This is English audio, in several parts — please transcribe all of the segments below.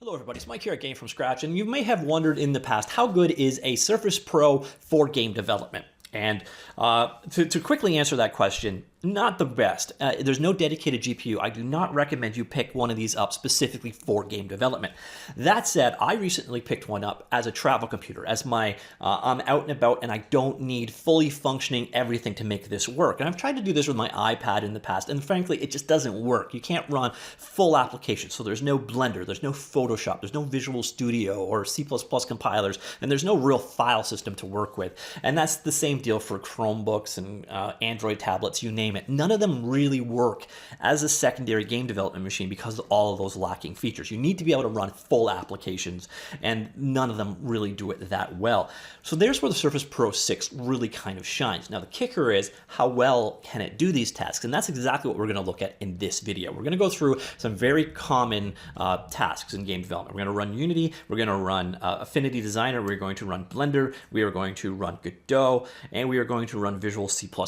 Hello everybody, it's Mike here at Game From Scratch, and you may have wondered in the past, how good is a Surface Pro for game development? And to quickly answer that question, not the best. There's no dedicated GPU. I do not recommend you pick one of these up specifically for game development. That said, I recently picked one up as a travel computer, as my I'm out and about and I don't need fully functioning everything to make this work. And I've tried to do this with my iPad in the past, and frankly, it just doesn't work. You can't run full applications. So there's no Blender, there's no Photoshop, there's no Visual Studio or C++ compilers, and there's no real file system to work with. And that's the same deal for Chromebooks and Android tablets, you name it. None of them really work as a secondary game development machine because of all of those lacking features. You need to be able to run full applications, and none of them really do it that well. So there's where the Surface Pro 6 really kind of shines. Now the kicker is, how well can it do these tasks? And that's exactly what we're going to look at in this video. We're going to go through some very common tasks in game development. We're going to run Unity, we're going to run Affinity Designer, we're going to run Blender, we are going to run Godot, and we are going to run Visual C++. And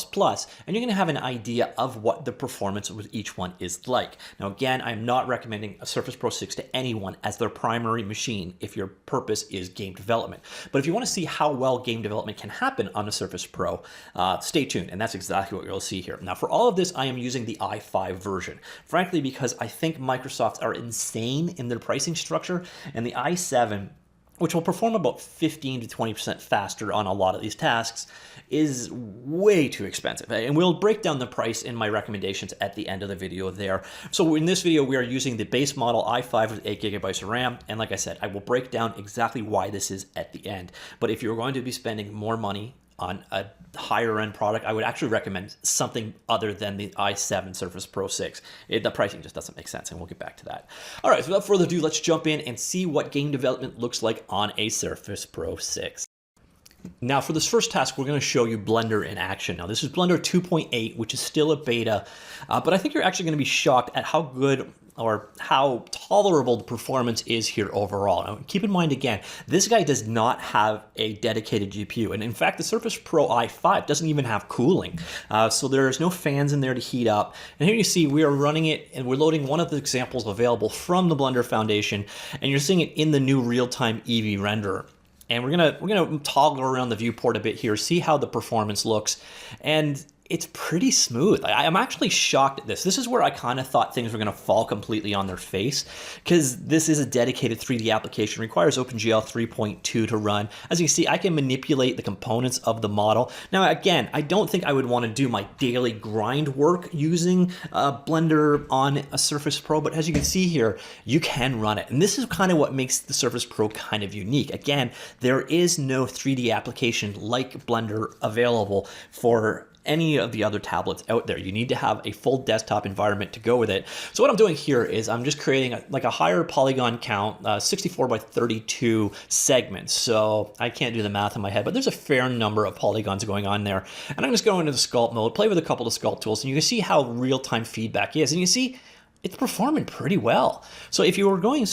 you're going to have an idea of what the performance with each one is like. Now again, I'm not recommending a Surface Pro 6 to anyone as their primary machine if your purpose is game development. But if you want to see how well game development can happen on a Surface Pro, stay tuned, and that's exactly what you'll see here. Now for all of this, I am using the i5 version, frankly because I think Microsoft are insane in their pricing structure, and the i7, which will perform about 15 to 20% faster on a lot of these tasks, is way too expensive. And we'll break down the price in my recommendations at the end of the video there. So in this video, we are using the base model i5 with 8 gigabytes of RAM. And like I said, I will break down exactly why this is at the end. But if you're going to be spending more money on a higher end product, I would actually recommend something other than the i7 Surface Pro 6. The pricing just doesn't make sense, and we'll get back to that. All right, so without further ado, let's jump in and see what game development looks like on a Surface Pro 6. Now for this first task, we're going to show you Blender in action. Now this is Blender 2.8, which is still a beta, but I think you're actually going to be shocked at how good or how tolerable the performance is here overall. Now, keep in mind again, this guy does not have a dedicated GPU. And in fact, the Surface Pro i5 doesn't even have cooling. So there's no fans in there to heat up. And here you see we are running it and we're loading one of the examples available from the Blender Foundation. And you're seeing it in the new real-time Eevee renderer. And we're gonna toggle around the viewport a bit here, see how the performance looks. And it's pretty smooth. I'm actually shocked at this. This is where I kind of thought things were going to fall completely on their face, because this is a dedicated 3D application, requires OpenGL 3.2 to run. As you can see, I can manipulate the components of the model. Now, again, I don't think I would want to do my daily grind work using Blender on a Surface Pro, but as you can see here, you can run it. And this is kind of what makes the Surface Pro kind of unique. Again, there is no 3D application like Blender available for any of the other tablets out there. You need to have a full desktop environment to go with it. So what I'm doing here is I'm just creating a higher polygon count, 64 by 32 segments. So I can't do the math in my head, but there's a fair number of polygons going on there. And I'm just going into the sculpt mode, play with a couple of sculpt tools, and you can see how real-time feedback is. And you see it's performing pretty well. So if you were going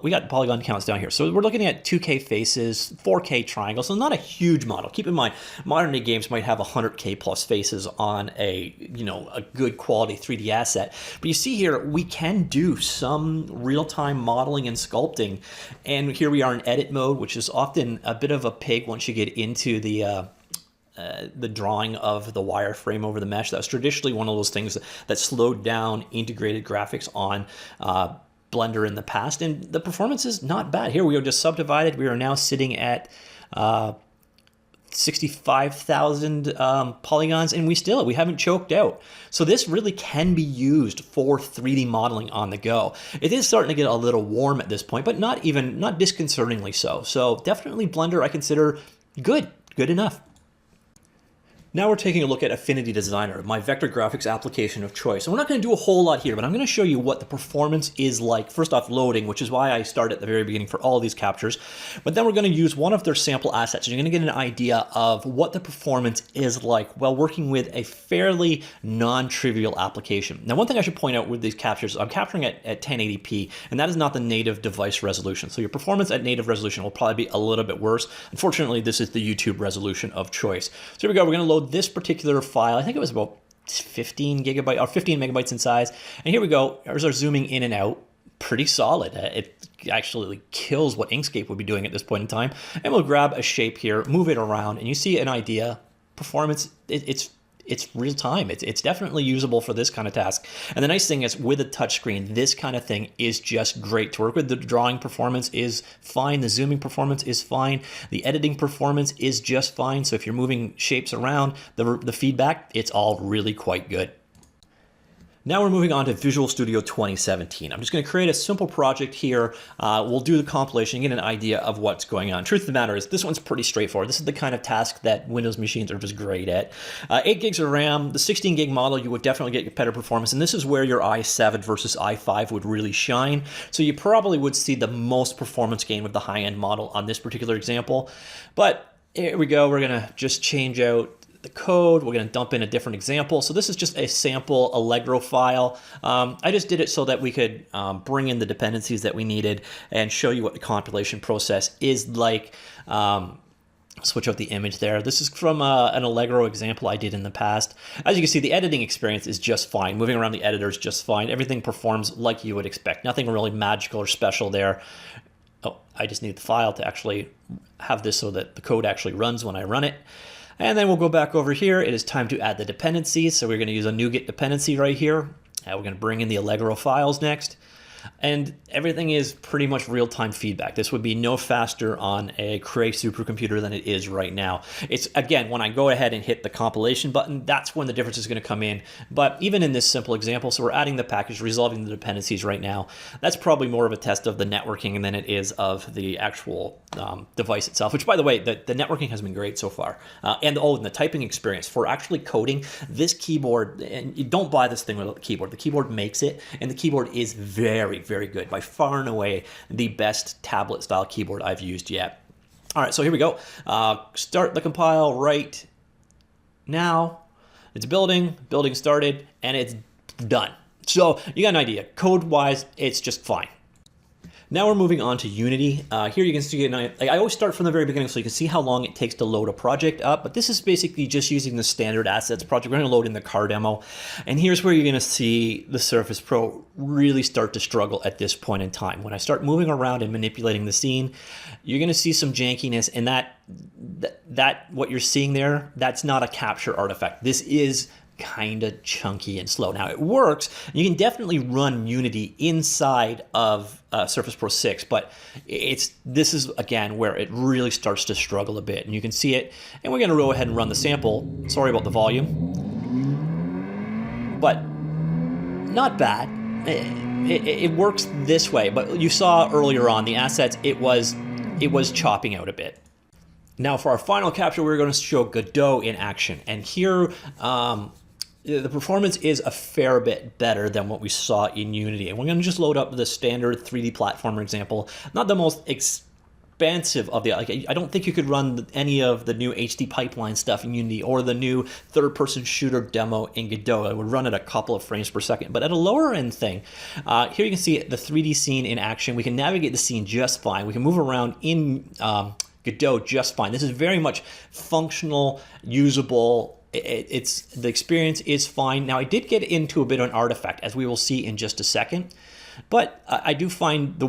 we got polygon counts down here. So we're looking at 2K faces, 4K triangles, so not a huge model. Keep in mind, modern day games might have 100K plus faces on a good quality 3D asset. But you see here, we can do some real-time modeling and sculpting. And here we are in edit mode, which is often a bit of a pig once you get into the drawing of the wireframe over the mesh. That was traditionally one of those things that slowed down integrated graphics on Blender in the past, and the performance is not bad. Here we are just subdivided. We are now sitting at 65,000 polygons, and we haven't choked out. So this really can be used for 3D modeling on the go. It is starting to get a little warm at this point, but not disconcertingly so. So definitely Blender I consider good enough. Now we're taking a look at Affinity Designer, my vector graphics application of choice. And we're not going to do a whole lot here, but I'm going to show you what the performance is like. First off, loading, which is why I start at the very beginning for all of these captures. But then we're going to use one of their sample assets. And you're going to get an idea of what the performance is like while working with a fairly non-trivial application. Now, one thing I should point out with these captures, I'm capturing at 1080p, and that is not the native device resolution. So your performance at native resolution will probably be a little bit worse. Unfortunately, this is the YouTube resolution of choice. So here we go. We're going to load this particular file. I think it was about 15 megabytes in size. And here we go. Here's our zooming in and out. pretty solid. It actually kills what Inkscape would be doing at this point in time. And we'll grab a shape here, move it around, and you see an idea. Performance, it's real time. It's definitely usable for this kind of task. And the nice thing is with a touchscreen, this kind of thing is just great to work with. The drawing performance is fine. The zooming performance is fine. The editing performance is just fine. So if you're moving shapes around, the feedback, it's all really quite good. Now we're moving on to Visual Studio 2017. I'm just going to create a simple project here. We'll do the compilation, get an idea of what's going on. Truth of the matter is this one's pretty straightforward. This is the kind of task that Windows machines are just great at. 8 gigs of RAM, the 16 gig model, you would definitely get better performance. And this is where your i7 versus i5 would really shine. So you probably would see the most performance gain with the high-end model on this particular example. But here we go. We're going to just change out the code. We're going to dump in a different example. So this is just a sample Allegro file. I just did it so that we could bring in the dependencies that we needed and show you what the compilation process is like. Switch out the image there. This is from an Allegro example I did in the past. As you can see, the editing experience is just fine. Moving around the editor is just fine. Everything performs like you would expect. Nothing really magical or special there. Oh, I just need the file to actually have this so that the code actually runs when I run it. And then we'll go back over here. It is time to add the dependencies. So we're going to use a NuGet dependency right here. We're going to bring in the Allegro files next. And everything is pretty much real-time feedback. This would be no faster on a Cray supercomputer than it is right now. It's, again, when I go ahead and hit the compilation button, that's when the difference is going to come in. But even in this simple example, so we're adding the package, resolving the dependencies right now. That's probably more of a test of the networking than it is of the actual device itself, which, by the way, the networking has been great so far. And the typing experience for actually coding this keyboard, and you don't buy this thing without the keyboard. The keyboard makes it, and the keyboard is very, very good. By far and away, the best tablet style keyboard I've used yet. All right, so here we go. Start the compile right now. It's building started, and it's done. So you got an idea. Code-wise, it's just fine. Now we're moving on to Unity. Here you can see, I always start from the very beginning so you can see how long it takes to load a project up, but this is basically just using the standard assets project. We're going to load in the car demo, and here's where you're going to see the Surface Pro really start to struggle at this point in time. When I start moving around and manipulating the scene, you're going to see some jankiness, and that what you're seeing there, that's not a capture artifact. This is kind of chunky and slow. Now it works. You can definitely run Unity inside of Surface Pro 6, but this is again where it really starts to struggle a bit, and you can see it. And we're going to go ahead and run the sample. Sorry about the volume, but not bad. It works this way, but you saw earlier on the assets. It was chopping out a bit. Now for our final capture, we're going to show Godot in action, and here the performance is a fair bit better than what we saw in Unity. And we're going to just load up the standard 3D platformer example. Not the most expansive of the, I don't think you could run any of the new HD pipeline stuff in Unity or the new third-person shooter demo in Godot. I would run at a couple of frames per second. But at a lower end thing, here you can see the 3D scene in action. We can navigate the scene just fine. We can move around in Godot just fine. This is very much functional, usable. The experience is fine. Now I did get into a bit of an artifact, as we will see in just a second, but I do find the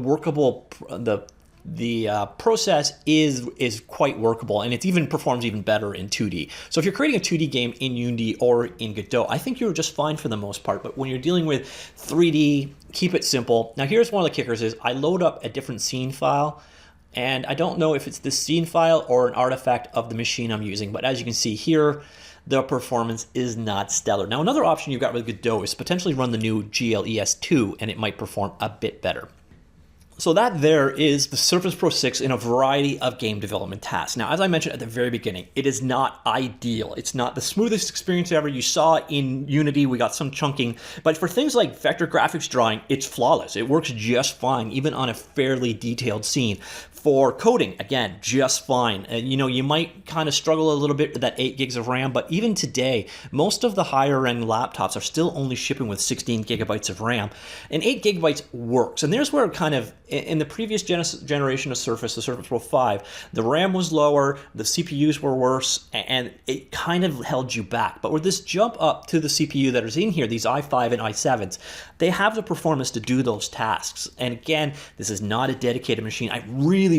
process is quite workable, and it even performs even better in 2D. So if you're creating a 2D game in Unity or in Godot, I think you're just fine for the most part. But when you're dealing with 3D, keep it simple. Now here's one of the kickers: is I load up a different scene file. And I don't know if it's this scene file or an artifact of the machine I'm using, but as you can see here, the performance is not stellar. Now, another option you've got with Godot is potentially run the new GLES2, and it might perform a bit better. So that there is the Surface Pro 6 in a variety of game development tasks. Now, as I mentioned at the very beginning, it is not ideal. It's not the smoothest experience ever. You saw in Unity, we got some chunking, but for things like vector graphics drawing, it's flawless. It works just fine, even on a fairly detailed scene. For coding, again, just fine. You know, you might kind of struggle a little bit with that 8 gigs of RAM, but even today, most of the higher end laptops are still only shipping with 16 gigabytes of RAM, and 8 gigabytes works. And there's where kind of, in the previous generation of Surface, the Surface Pro 5, the RAM was lower, the CPUs were worse, and it kind of held you back. But with this jump up to the CPU that is in here, these i5 and i7s, they have the performance to do those tasks. And again, this is not a dedicated machine. I really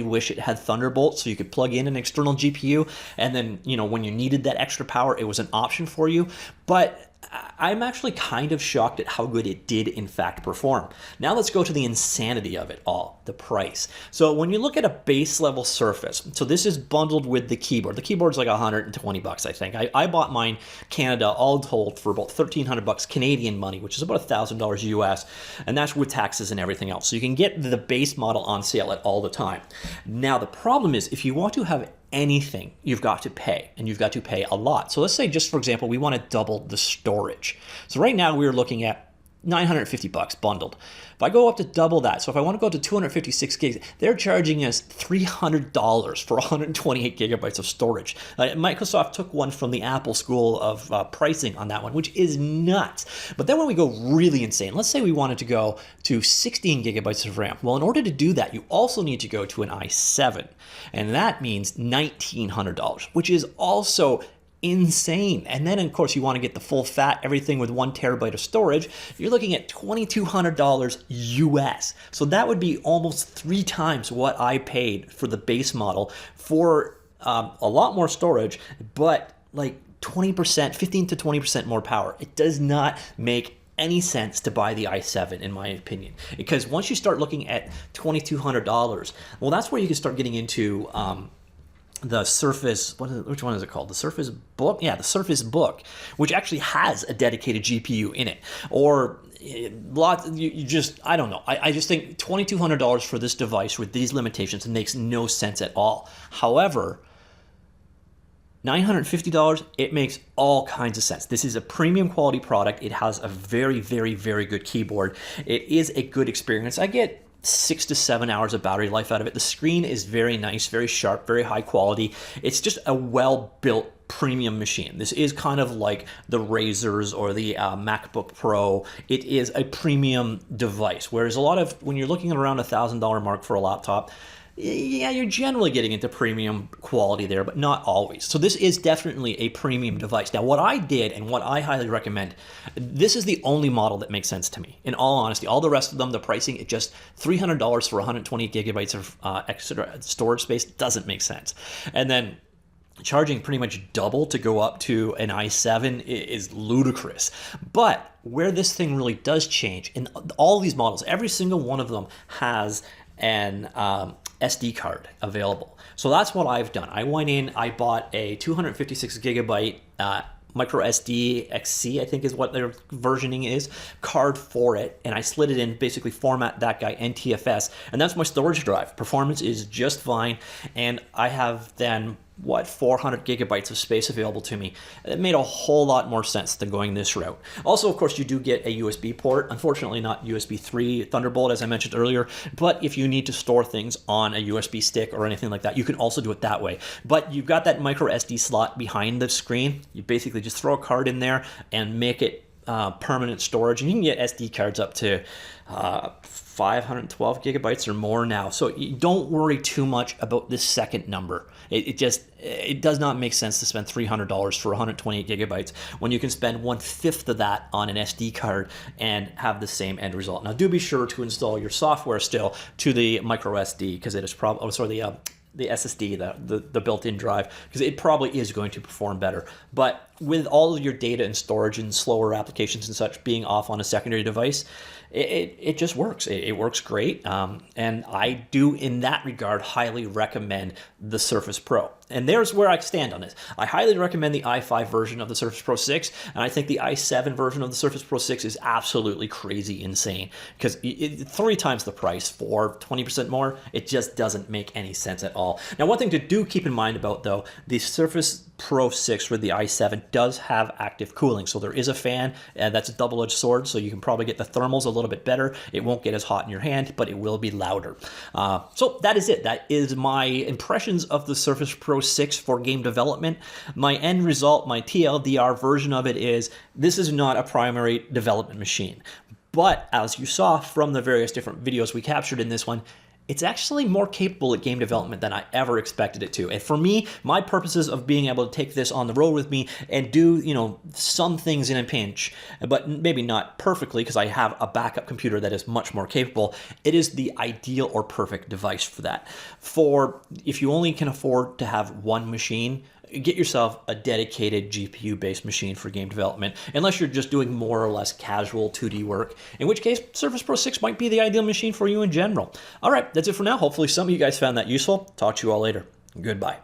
wish it had Thunderbolt so you could plug in an external GPU, and then, you know, when you needed that extra power, it was an option for you. But I'm actually kind of shocked at how good it did in fact perform. Now let's go to the insanity of it all, the price. So when you look at a base level Surface, so this is bundled with the keyboard. The keyboard's like 120 bucks, I think. I bought mine Canada all told for about 1,300 bucks Canadian money, which is about $1,000 US, and that's with taxes and everything else. So you can get the base model on sale at all the time. Now the problem is, if you want to have anything, you've got to pay, and you've got to pay a lot. So let's say, just for example, we want to double the storage. So right now we're looking at 950 bucks bundled. If I go up to double that, so if I want to go to 256 gigs, they're charging us $300 for 128 gigabytes of storage. Microsoft took one from the Apple school of pricing on that one, which is nuts. But then when we go really insane, let's say we wanted to go to 16 gigabytes of RAM. Well, in order to do that, you also need to go to an i7, and that means $1,900, which is also insane. And then, of course, you want to get the full fat, everything with 1 terabyte of storage, you're looking at $2,200 US. So that would be almost 3 times what I paid for the base model for a lot more storage, but like 20%, 15 to 20% more power. It does not make any sense to buy the i7, in my opinion, because once you start looking at $2,200, well, that's where you can start getting into the Surface, which one is it called? The Surface Book? Yeah, the Surface Book, which actually has a dedicated GPU in it. Or I don't know. I just think $2,200 for this device with these limitations makes no sense at all. However, $950, it makes all kinds of sense. This is a premium quality product. It has a very good keyboard. It is a good experience. I get 6 to 7 hours of battery life out of it. The screen is very nice, very sharp, very high quality. It's just a well-built premium machine. This is kind of like the Razrs or the MacBook Pro. It is a premium device, whereas a lot of, when you're looking at around $1,000 mark for a laptop, yeah, you're generally getting into premium quality there, but not always. So this is definitely a premium device. Now, what I did and what I highly recommend, this is the only model that makes sense to me. In all honesty, all the rest of them, the pricing, it just $300 for 120 gigabytes of extra storage space doesn't make sense. And then charging pretty much double to go up to an i7 is ludicrous. But where this thing really does change, in all these models, every single one of them has an SD card available. So that's what I've done. I went in, I bought a 256 gigabyte micro SD XC, I think is what their versioning is, card for it, and I slid it in, basically format that guy NTFS, and that's my storage drive. Performance is just fine, and I have then 400 gigabytes of space available to me. It made a whole lot more sense than going this route. Also, of course, you do get a USB port. Unfortunately, not USB 3 Thunderbolt, as I mentioned earlier, but if you need to store things on a USB stick or anything like that, you can also do it that way. But you've got that micro SD slot behind the screen. You basically just throw a card in there and make it permanent storage, and you can get SD cards up to 512 gigabytes or more now. So you don't worry too much about this second number. It does not make sense to spend $300 for 128 gigabytes when you can spend 1/5 of that on an SD card and have the same end result. Now, do be sure to install your software still to the micro SD, because it is probably, the SSD, the built-in drive, because it probably is going to perform better. But with all of your data and storage and slower applications and such being off on a secondary device, it just works. It works great. And I do, in that regard, highly recommend the Surface Pro. And there's where I stand on this. I highly recommend the i5 version of the Surface Pro 6, and I think the i7 version of the Surface Pro 6 is absolutely crazy insane, because 3 times the price for 20% more, it just doesn't make any sense at all. Now, one thing to do keep in mind about, though, the Surface Pro 6 with the i7 does have active cooling. So there is a fan, and that's a double-edged sword, so you can probably get the thermals a little bit better. It won't get as hot in your hand, but it will be louder. So that is it. That is my impressions of the Surface Pro 6 for game development. My end result, my TLDR version of it is, this is not a primary development machine. But as you saw from the various different videos we captured in this one, it's actually more capable at game development than I ever expected it to. And for me, my purposes of being able to take this on the road with me and do, some things in a pinch, but maybe not perfectly because I have a backup computer that is much more capable, it is the ideal or perfect device for that. For if you only can afford to have one machine, get yourself a dedicated GPU-based machine for game development, unless you're just doing more or less casual 2D work, in which case Surface Pro 6 might be the ideal machine for you in general. All right, that's it for now. Hopefully some of you guys found that useful. Talk to you all later. Goodbye.